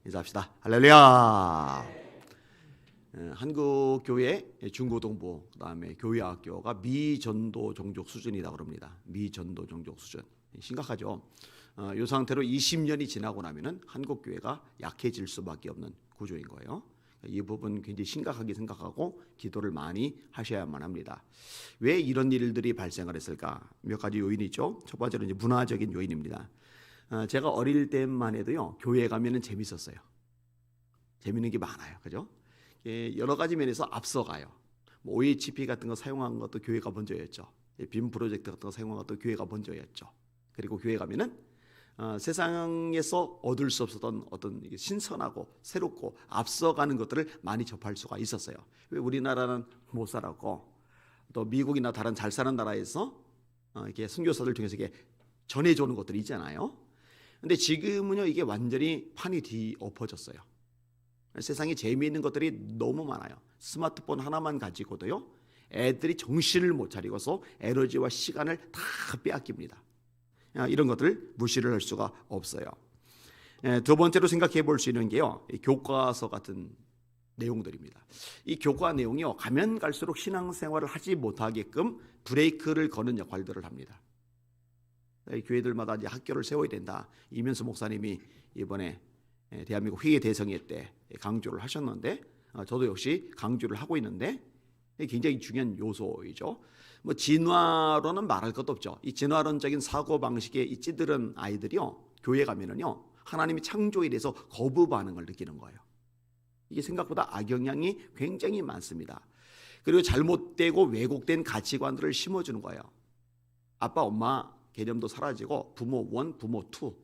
인사합시다. 할렐루야. 한국 교회 중고등부 그다음에 교회학교가 미전도 종족 수준이라고 그럽니다. 미전도 종족 수준 심각하죠. 이 상태로 20년이 지나고 나면은 한국 교회가 약해질 수밖에 없는 구조인 거예요. 이 부분 굉장히 심각하게 생각하고 기도를 많이 하셔야만 합니다. 왜 이런 일들이 발생을 했을까? 몇 가지 요인이 있죠. 첫 번째로 이제 문화적인 요인입니다. 제가 어릴 때만 해도요, 교회 가면은 재밌었어요. 재밌는 게 많아요, 그죠? 여러 가지 면에서 앞서가요. 뭐 OHP 같은 거 사용한 것도 교회가 먼저였죠. 빔 프로젝트 같은 거 사용한 것도 교회가 먼저였죠. 그리고 교회 가면은 세상에서 얻을 수 없었던 어떤 신선하고 새롭고 앞서가는 것들을 많이 접할 수가 있었어요. 왜 우리나라는 못 살았고 또 미국이나 다른 잘 사는 나라에서 이렇게 선교사들 중에서 이게 전해주는 것들이 있잖아요. 근데 지금은요, 이게 완전히 판이 뒤엎어졌어요. 세상에 재미있는 것들이 너무 많아요. 스마트폰 하나만 가지고도요, 애들이 정신을 못 차리고서 에너지와 시간을 다 빼앗깁니다. 이런 것들을 무시를 할 수가 없어요. 두 번째로 생각해 볼 수 있는 게요, 교과서 같은 내용들입니다. 이 교과 내용이요, 가면 갈수록 신앙생활을 하지 못하게끔 브레이크를 거는 역할들을 합니다. 교회들마다 이제 학교를 세워야 된다. 이면수 목사님이 이번에 대한민국 회계 대성회 때 강조를 하셨는데, 저도 역시 강조를 하고 있는데 굉장히 중요한 요소이죠. 뭐 진화론은 말할 것도 없죠. 이 진화론적인 사고 방식에 이 찌들은 아이들이요, 교회 가면은요, 하나님이 창조에 대해서 거부 반응을 느끼는 거예요. 이게 생각보다 악영향이 굉장히 많습니다. 그리고 잘못되고 왜곡된 가치관들을 심어주는 거예요. 아빠, 엄마 개념도 사라지고 부모 원, 부모 투.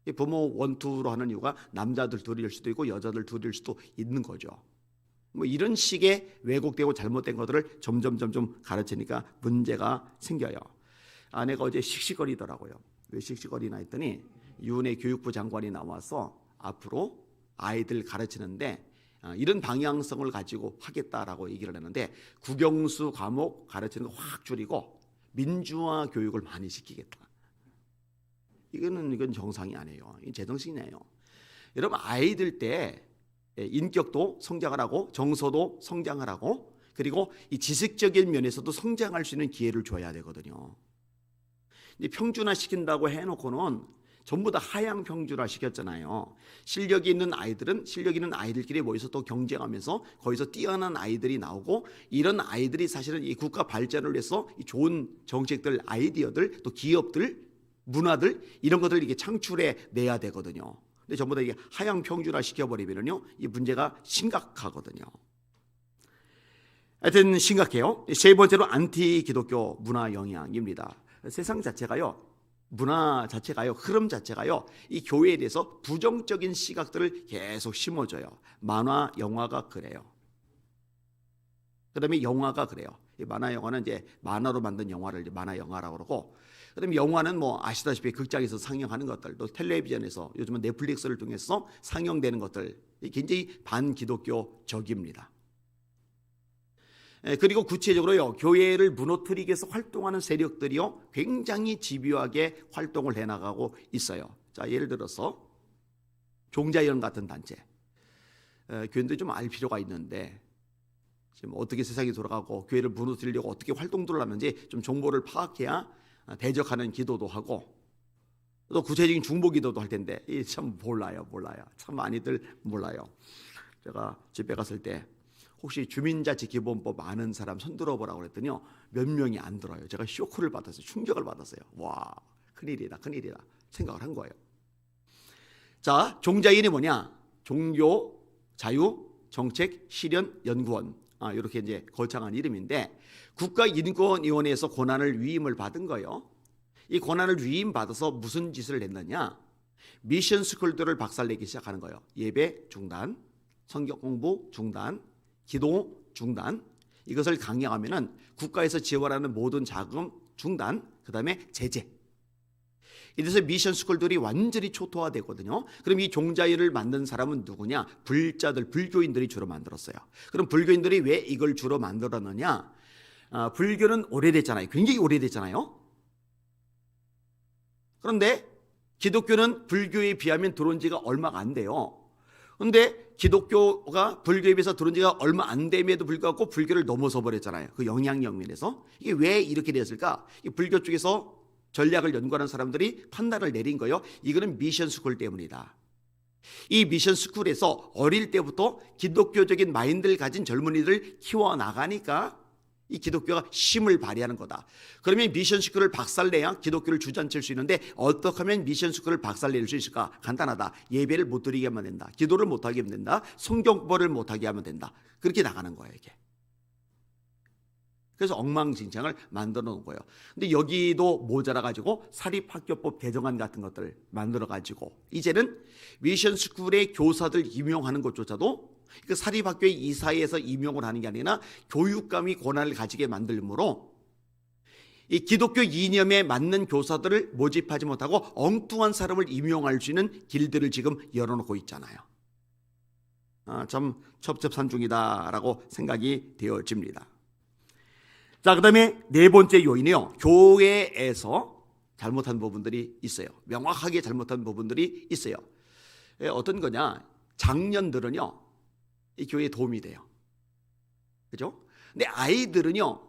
이 부모 원, 투로 하는 이유가 남자들 둘일 수도 있고 여자들 둘일 수도 있는 거죠. 뭐 이런 식의 왜곡되고 잘못된 것들을 점점 가르치니까 문제가 생겨요. 아내가 어제 씩씩거리더라고요. 왜 씩씩거리나 했더니 유은혜 교육부 장관이 나와서 앞으로 아이들 가르치는데 이런 방향성을 가지고 하겠다라고 얘기를 했는데, 국영수 과목 가르치는 거 확 줄이고 민주화 교육을 많이 시키겠다. 이건 정상이 아니에요. 이건 제정신이에요. 여러분, 아이들 때 인격도 성장을 하고 정서도 성장을 하고 그리고 이 지식적인 면에서도 성장할 수 있는 기회를 줘야 되거든요. 평준화 시킨다고 해놓고는 전부 다 하향 평준화 시켰잖아요. 실력이 있는 아이들은 실력 있는 아이들끼리 모여서 또 경쟁하면서 거기서 뛰어난 아이들이 나오고, 이런 아이들이 사실은 이 국가 발전을 위해서 이 좋은 정책들, 아이디어들, 또 기업들, 문화들 이런 것들을 이렇게 창출해 내야 되거든요. 근데 전부 다 이게 하향 평준화 시켜버리면요, 이 문제가 심각하거든요. 하여튼 심각해요. 세 번째로 안티 기독교 문화 영향입니다. 세상 자체가요, 문화 자체가요, 흐름 자체가요, 이 교회에 대해서 부정적인 시각들을 계속 심어줘요. 만화, 영화가 그래요. 그다음에 영화가 그래요. 이 만화, 영화는 이제 만화로 만든 영화를 이제 만화 영화라고 그러고, 그다음에 영화는 뭐 아시다시피 극장에서 상영하는 것들, 또 텔레비전에서 요즘은 넷플릭스를 통해서 상영되는 것들, 굉장히 반기독교적입니다. 그리고 구체적으로요, 교회를 무너뜨리기 위해서 활동하는 세력들이요, 굉장히 집요하게 활동을 해나가고 있어요. 자, 예를 들어서 종자연 같은 단체, 교인들이 좀 알 필요가 있는데 지금 어떻게 세상이 돌아가고 교회를 무너뜨리려고 어떻게 활동들을 하는지 좀 정보를 파악해야 대적하는 기도도 하고, 또 구체적인 중보 기도도 할 텐데 참 몰라요. 참 많이들 몰라요. 제가 집회 갔을 때 혹시 주민자치기본법 아는 사람 손 들어보라고 그랬더니요, 몇 명이 안 들어요. 제가 쇼크를 받았어요. 충격을 받았어요. 와, 큰일이다 생각을 한 거예요. 자, 종자인이 뭐냐? 종교, 자유, 정책, 실현, 연구원, 이렇게 이제 거창한 이름인데, 국가인권위원회에서 권한을 위임을 받은 거예요. 이 권한을 위임받아서 무슨 짓을 했느냐? 미션 스쿨들을 박살내기 시작하는 거예요. 예배 중단, 성경 공부 중단, 기도 중단, 이것을 강행하면은 국가에서 지원하는 모든 자금 중단, 그 다음에 제재. 이래서 미션 스쿨들이 완전히 초토화되거든요. 그럼 이 종자일을 만든 사람은 누구냐? 불자들, 불교인들이 주로 만들었어요. 그럼 불교인들이 왜 이걸 주로 만들었느냐? 불교는 오래됐잖아요. 굉장히 오래됐잖아요. 그런데 기독교는 불교에 비하면 들어온 지가 얼마 안 돼요. 그런데 기독교가 불교에 비해서 들어온 지가 얼마 안 됨에도 불구하고 불교를 넘어서 버렸잖아요. 그 영향력 면에서. 이게 왜 이렇게 됐을까? 불교 쪽에서 전략을 연구하는 사람들이 판단을 내린 거예요. 이거는 미션 스쿨 때문이다. 이 미션 스쿨에서 어릴 때부터 기독교적인 마인드를 가진 젊은이들 키워나가니까 이 기독교가 힘을 발휘하는 거다. 그러면 미션 스쿨을 박살내야 기독교를 주장칠 수 있는데 어떻게 하면 미션 스쿨을 박살낼 수 있을까? 간단하다. 예배를 못 드리게 하면 된다. 기도를 못하게 하면 된다. 성경법을 못하게 하면 된다. 그렇게 나가는 거예요, 이게. 그래서 엉망진창을 만들어 놓은 거예요. 근데 여기도 모자라가지고 사립학교법 개정안 같은 것들 만들어가지고 이제는 미션 스쿨의 교사들 임용하는 것조차도 그 사립학교의 이사회에서 임용을 하는 게 아니라 교육감이 권한을 가지게 만들므로 이 기독교 이념에 맞는 교사들을 모집하지 못하고 엉뚱한 사람을 임용할 수 있는 길들을 지금 열어놓고 있잖아요. 참 첩첩산중이다라고 생각이 되어집니다. 자, 그 다음에 네 번째 요인이요. 교회에서 잘못한 부분들이 있어요. 명확하게 잘못한 부분들이 있어요. 어떤 거냐? 장년들은요, 이 교회에 도움이 돼요. 그죠? 근데 아이들은요,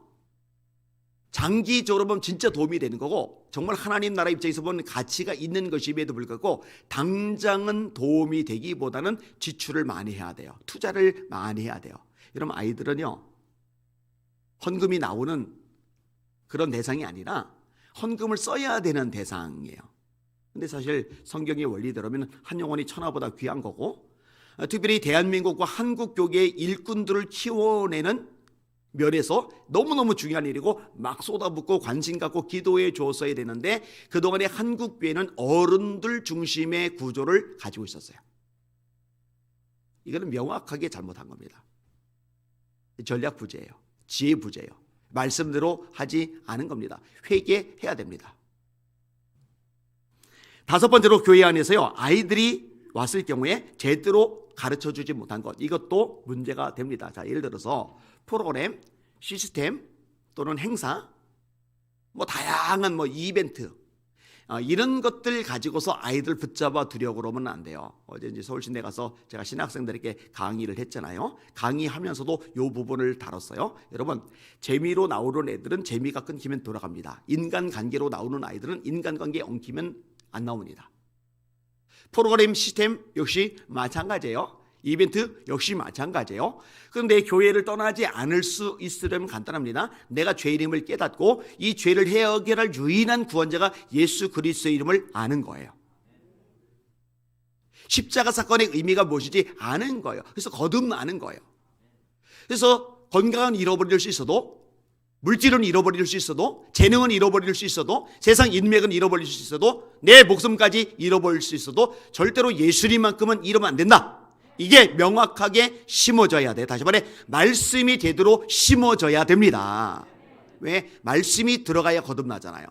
장기적으로 보면 진짜 도움이 되는 거고, 정말 하나님 나라 입장에서 보면 가치가 있는 것임에도 불구하고, 당장은 도움이 되기보다는 지출을 많이 해야 돼요. 투자를 많이 해야 돼요. 이러면 아이들은요, 헌금이 나오는 그런 대상이 아니라 헌금을 써야 되는 대상이에요. 근데 사실 성경의 원리대로면 한 영혼이 천하보다 귀한 거고, 특별히 대한민국과 한국 교계의 일꾼들을 키워내는 면에서 너무너무 중요한 일이고 막 쏟아붓고 관심 갖고 기도해 줬어야 되는데 그동안의 한국 교회는 어른들 중심의 구조를 가지고 있었어요. 이거는 명확하게 잘못한 겁니다. 전략 부재예요. 지혜 부재예요. 말씀대로 하지 않은 겁니다. 회개해야 됩니다. 다섯 번째로 교회 안에서요, 아이들이 왔을 경우에 제대로 가르쳐주지 못한 것, 이것도 문제가 됩니다. 자, 예를 들어서 프로그램, 시스템 또는 행사, 다양한 이벤트, 이런 것들 가지고서 아이들 붙잡아 두려고 그러면 안 돼요. 어제 이제 서울신대 가서 제가 신학생들에게 강의를 했잖아요. 강의하면서도 이 부분을 다뤘어요. 여러분, 재미로 나오는 애들은 재미가 끊기면 돌아갑니다. 인간관계로 나오는 아이들은 인간관계 엉키면 안 나옵니다. 프로그램 시스템 역시 마찬가지예요. 이벤트 역시 마찬가지예요. 그런데 교회를 떠나지 않을 수 있으려면 간단합니다. 내가 죄 이름을 깨닫고 이 죄를 해결할 유일한 구원자가 예수 그리스도의 이름을 아는 거예요. 십자가 사건의 의미가 무엇인지 아는 거예요. 그래서 거듭나는 거예요. 그래서 건강은 잃어버릴 수 있어도, 물질은 잃어버릴 수 있어도, 재능은 잃어버릴 수 있어도, 세상 인맥은 잃어버릴 수 있어도, 내 목숨까지 잃어버릴 수 있어도 절대로 예수님만큼은 잃으면 안 된다. 이게 명확하게 심어져야 돼. 다시 말해, 말씀이 제대로 심어져야 됩니다. 왜? 말씀이 들어가야 거듭나잖아요.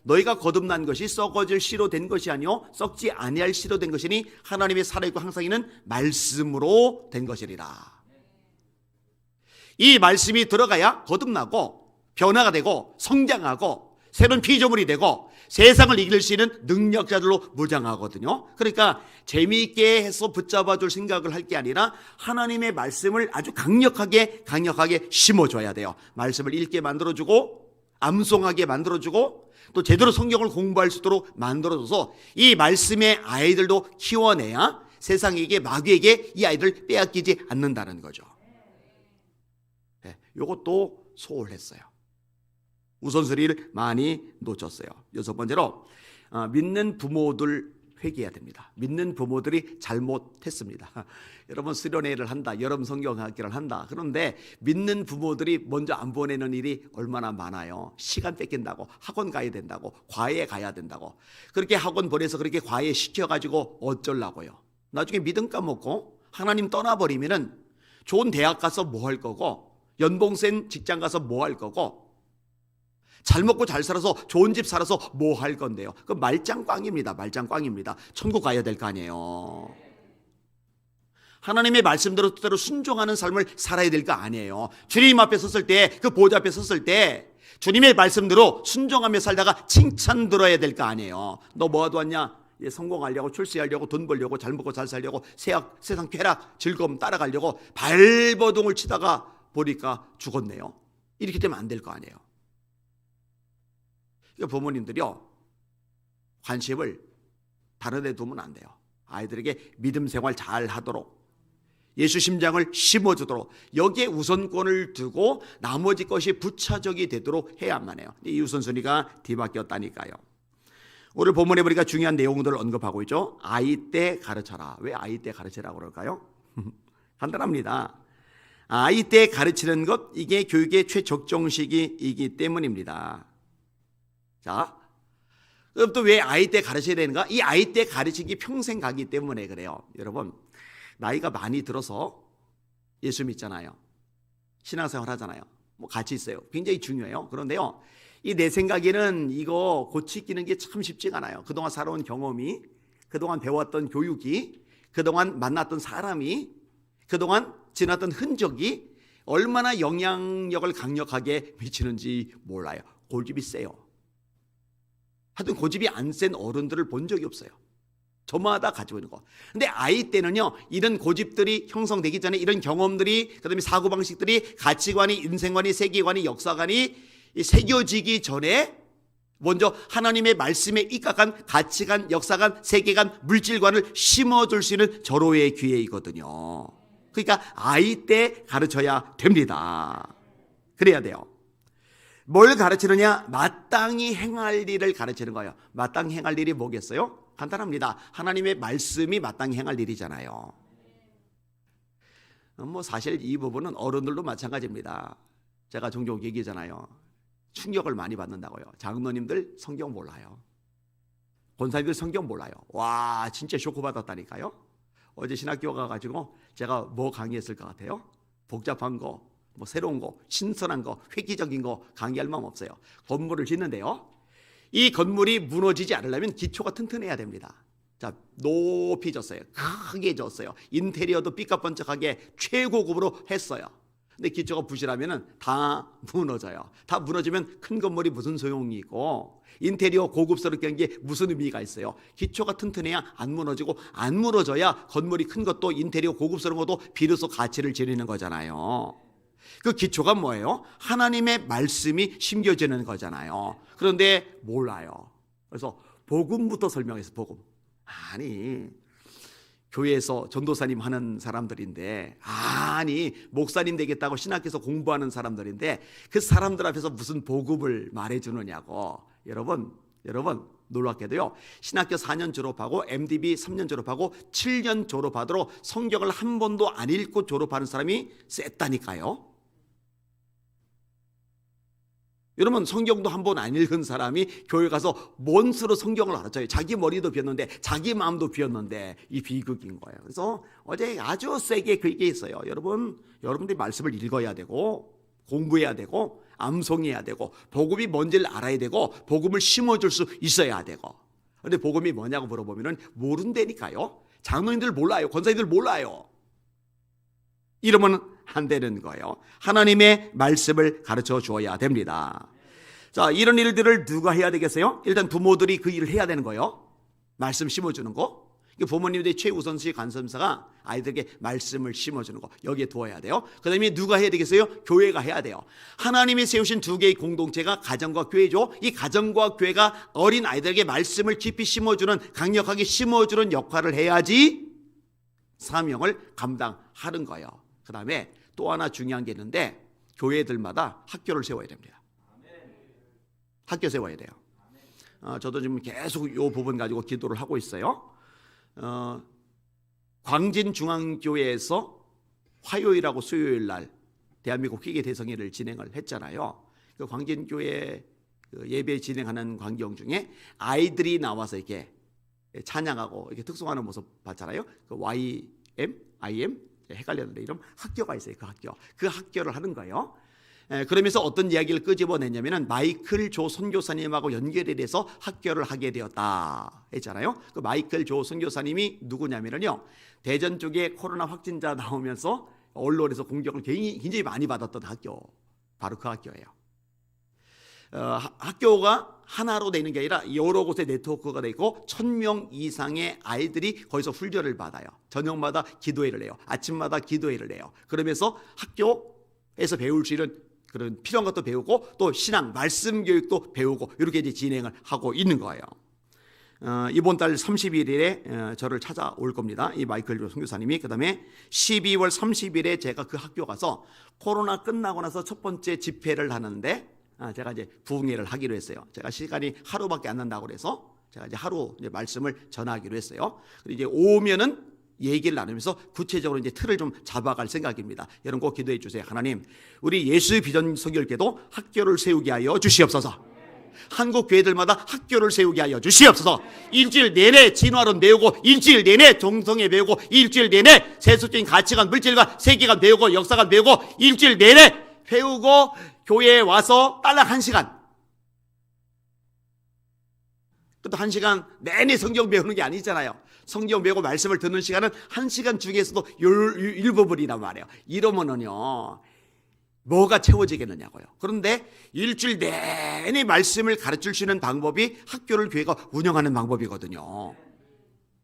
너희가 거듭난 것이 썩어질 씨로 된 것이 아니요 썩지 아니할 씨로 된 것이니 하나님의 살아있고 항상 있는 말씀으로 된 것이리라. 이 말씀이 들어가야 거듭나고 변화가 되고 성장하고 새로운 피조물이 되고 세상을 이길 수 있는 능력자들로 무장하거든요. 그러니까 재미있게 해서 붙잡아 줄 생각을 할 게 아니라 하나님의 말씀을 아주 강력하게 심어줘야 돼요. 말씀을 읽게 만들어주고 암송하게 만들어주고 또 제대로 성경을 공부할 수 있도록 만들어줘서 이 말씀의 아이들도 키워내야 세상에게 마귀에게 이 아이들을 빼앗기지 않는다는 거죠. 네, 이것도 소홀했어요. 우선순위를 많이 놓쳤어요. 여섯 번째로 믿는 부모들 회개해야 됩니다. 믿는 부모들이 잘못했습니다. 여러분 수련회를 한다, 여름 성경학기를 한다. 그런데 믿는 부모들이 먼저 안 보내는 일이 얼마나 많아요. 시간 뺏긴다고, 학원 가야 된다고, 과외 가야 된다고. 그렇게 학원 보내서 그렇게 과외 시켜가지고 어쩌려고요. 나중에 믿음 까먹고 하나님 떠나버리면은 좋은 대학 가서 뭐 할 거고, 연봉 센 직장 가서 뭐 할 거고, 잘 먹고 잘 살아서 좋은 집 살아서 뭐 할 건데요. 그 말짱꽝입니다. 말짱꽝입니다. 천국 가야 될 거 아니에요. 하나님의 말씀대로 뜻대로 순종하는 삶을 살아야 될 거 아니에요. 주님 앞에 섰을 때, 그 보좌 앞에 섰을 때 주님의 말씀대로 순종하며 살다가 칭찬 들어야 될 거 아니에요. 너 뭐 하러 왔냐? 성공하려고, 출세하려고, 돈 벌려고, 잘 먹고 잘 살려고, 세상 쾌락, 즐거움 따라가려고 발버둥을 치다가 보니까 죽었네요. 이렇게 되면 안 될 거 아니에요. 그러니까 부모님들이요, 관심을 다른 데 두면 안 돼요. 아이들에게 믿음 생활 잘 하도록, 예수 심장을 심어주도록, 여기에 우선권을 두고 나머지 것이 부차적이 되도록 해야만 해요. 이 우선순위가 뒤바뀌었다니까요. 오늘 본문에 보니까 중요한 내용들을 언급하고 있죠. 아이 때 가르쳐라. 왜 아이 때 가르치라고 그럴까요? 간단합니다. 아이 때 가르치는 것, 이게 교육의 최적정 시기이기 때문입니다. 자, 그럼 또 왜 아이 때 가르쳐야 되는가? 이 아이 때 가르치기 평생 가기 때문에 그래요. 여러분, 나이가 많이 들어서 예수 믿잖아요. 신앙생활 하잖아요. 뭐 같이 있어요. 굉장히 중요해요. 그런데요, 이 내 생각에는 이거 고치기는 게 참 쉽지가 않아요. 그동안 살아온 경험이, 그동안 배웠던 교육이, 그동안 만났던 사람이, 그동안 지났던 흔적이 얼마나 영향력을 강력하게 미치는지 몰라요. 고집이 세요. 하여튼 고집이 안 센 어른들을 본 적이 없어요. 저마다 가지고 있는 거. 근데 아이 때는요, 이런 고집들이 형성되기 전에 이런 경험들이, 그다음에 사고방식들이, 가치관이, 인생관이, 세계관이, 역사관이 새겨지기 전에 먼저 하나님의 말씀에 입각한 가치관, 역사관, 세계관, 물질관을 심어줄 수 있는 절호의 기회이거든요. 그러니까 아이 때 가르쳐야 됩니다. 그래야 돼요. 뭘 가르치느냐? 마땅히 행할 일을 가르치는 거예요. 마땅히 행할 일이 뭐겠어요? 간단합니다. 하나님의 말씀이 마땅히 행할 일이잖아요. 뭐 사실 이 부분은 어른들도 마찬가지입니다. 제가 종종 얘기하잖아요. 충격을 많이 받는다고요. 장로님들 성경 몰라요. 권사님들 성경 몰라요. 와, 진짜 쇼크 받았다니까요. 어제 신학교 가가지고 제가 뭐 강의했을 것 같아요? 복잡한 거, 뭐 새로운 거, 신선한 거, 획기적인 거 강의할 마음 없어요. 건물을 짓는데요, 이 건물이 무너지지 않으려면 기초가 튼튼해야 됩니다. 자, 높이 졌어요. 크게 졌어요. 인테리어도 삐까번쩍하게 최고급으로 했어요. 근데 기초가 부실하면 다 무너져요. 다 무너지면 큰 건물이 무슨 소용이 있고, 인테리어 고급스럽게 한 게 무슨 의미가 있어요? 기초가 튼튼해야 안 무너지고, 안 무너져야 건물이 큰 것도 인테리어 고급스러운 것도 비로소 가치를 지니는 거잖아요. 그 기초가 뭐예요? 하나님의 말씀이 심겨지는 거잖아요. 그런데 몰라요. 그래서 복음부터 설명해서, 복음. 아니, 교회에서 전도사님 하는 사람들인데, 아니 목사님 되겠다고 신학교에서 공부하는 사람들인데 그 사람들 앞에서 무슨 복음을 말해주느냐고. 여러분 놀랍게도요, 신학교 4년 졸업하고 MDB 3년 졸업하고 7년 졸업하도록 성경을 한 번도 안 읽고 졸업하는 사람이 셌다니까요. 여러분, 성경도 한 번 안 읽은 사람이 교회 가서 뭔 수로 성경을 알았어요. 자기 머리도 비었는데, 자기 마음도 비었는데, 이 비극인 거예요. 그래서 어제 아주 세게 그 얘기했어요. 여러분들이 말씀을 읽어야 되고, 공부해야 되고, 암송해야 되고, 복음이 뭔지를 알아야 되고, 복음을 심어줄 수 있어야 되고. 그런데 복음이 뭐냐고 물어보면 모른다니까요. 장로님들 몰라요. 권사님들 몰라요. 이러면 안 되는 거예요. 하나님의 말씀을 가르쳐 주어야 됩니다. 자, 이런 일들을 누가 해야 되겠어요? 일단 부모들이 그 일을 해야 되는 거예요. 말씀 심어주는 거. 부모님들의 최우선시 관심사가 아이들에게 말씀을 심어주는 거, 여기에 두어야 돼요. 그 다음에 누가 해야 되겠어요? 교회가 해야 돼요. 하나님이 세우신 두 개의 공동체가 가정과 교회죠. 이 가정과 교회가 어린 아이들에게 말씀을 깊이 심어주는, 강력하게 심어주는 역할을 해야지 사명을 감당하는 거예요. 그 다음에 또 하나 중요한 게 있는데, 교회들마다 학교를 세워야 됩니다. 학교 세워야 돼요. 저도 지금 계속 이 부분 가지고 기도를 하고 있어요. 광진중앙교회에서 화요일하고 수요일 날 대한민국 회계 대성회를 진행을 했잖아요. 그 광진교회 예배 진행하는 광경 중에 아이들이 나와서 이렇게 찬양하고 이렇게 특송하는 모습 봤잖아요. 그 IM 헷갈렸는데 이름 학교가 있어요. 그 학교를 하는 거예요. 그러면서 어떤 이야기를 끄집어냈냐면은 마이클 조 선교사님하고 연결이 돼서 학교를 하게 되었다 했잖아요. 그 마이클 조 선교사님이 누구냐면요, 대전 쪽에 코로나 확진자 나오면서 언론에서 공격을 굉장히 많이 받았던 학교, 바로 그 학교예요. 학교가 하나로 되는 게 아니라 여러 곳에 네트워크가 돼 있고 1,000명 이상의 아이들이 거기서 훈련을 받아요. 저녁마다 기도회를 해요. 아침마다 기도회를 해요. 그러면서 학교에서 배울 수 있는 그런 필요한 것도 배우고 또 신앙, 말씀 교육도 배우고 이렇게 이제 진행을 하고 있는 거예요. 이번 달 31일에 저를 찾아올 겁니다. 이 마이클 선교사님이. 그 다음에 12월 30일에 제가 그 학교 가서 코로나 끝나고 나서 첫 번째 집회를 하는데 제가 이제 부흥회를 하기로 했어요. 제가 시간이 하루밖에 안 난다고 그래서 제가 이제 하루 이제 말씀을 전하기로 했어요. 그리고 이제 오면은 얘기를 나누면서 구체적으로 이제 틀을 좀 잡아갈 생각입니다. 여러분 꼭 기도해 주세요. 하나님, 우리 예수 비전 선교회도 학교를 세우게 하여 주시옵소서. 한국 교회들마다 학교를 세우게 하여 주시옵소서. 일주일 내내 진화론 배우고, 일주일 내내 정성에 배우고, 일주일 내내 세속적인 가치관, 물질관, 세계관 배우고, 역사관 배우고, 일주일 내내 배우고, 교회에 와서 딸랑 1시간, 또 1시간 내내 성경 배우는 게 아니잖아요. 성경 배우고 말씀을 듣는 시간은 1시간 중에서도 일부분이란 말이에요. 이러면은요, 뭐가 채워지겠느냐고요. 그런데 일주일 내내 말씀을 가르칠 수 있는 방법이 학교를 교회가 운영하는 방법이거든요.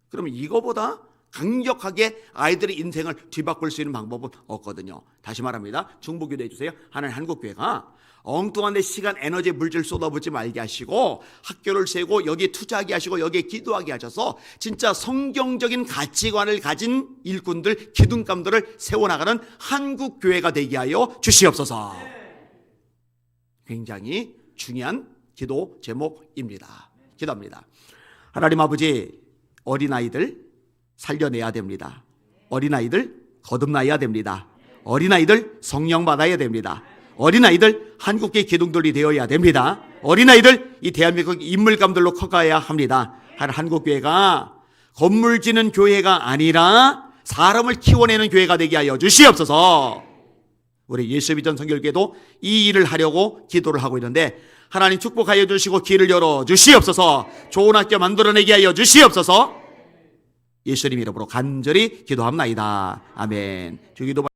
그러면 이거보다 강력하게 아이들의 인생을 뒤바꿀 수 있는 방법은 없거든요. 다시 말합니다. 중보기도해 주세요. 하나님, 한국교회가 엉뚱한 데 시간, 에너지, 물질 쏟아붓지 말게 하시고 학교를 세우고 여기에 투자하게 하시고 여기에 기도하게 하셔서 진짜 성경적인 가치관을 가진 일꾼들, 기둥감들을 세워나가는 한국교회가 되게 하여 주시옵소서. 굉장히 중요한 기도 제목입니다. 기도합니다. 하나님 아버지, 어린아이들 살려내야 됩니다. 어린아이들 거듭나야 됩니다. 어린아이들 성령 받아야 됩니다. 어린아이들 한국계 기둥들이 되어야 됩니다. 어린아이들 이 대한민국 인물감들로 커가야 합니다. 한국교회가 건물 지는 교회가 아니라 사람을 키워내는 교회가 되게 하여 주시옵소서. 우리 예수비전 선교회도 이 일을 하려고 기도를 하고 있는데 하나님 축복하여 주시고 길을 열어 주시옵소서. 좋은 학교 만들어내게 하여 주시옵소서. 예수님 이름으로 간절히 기도합나이다. 아멘. 주기도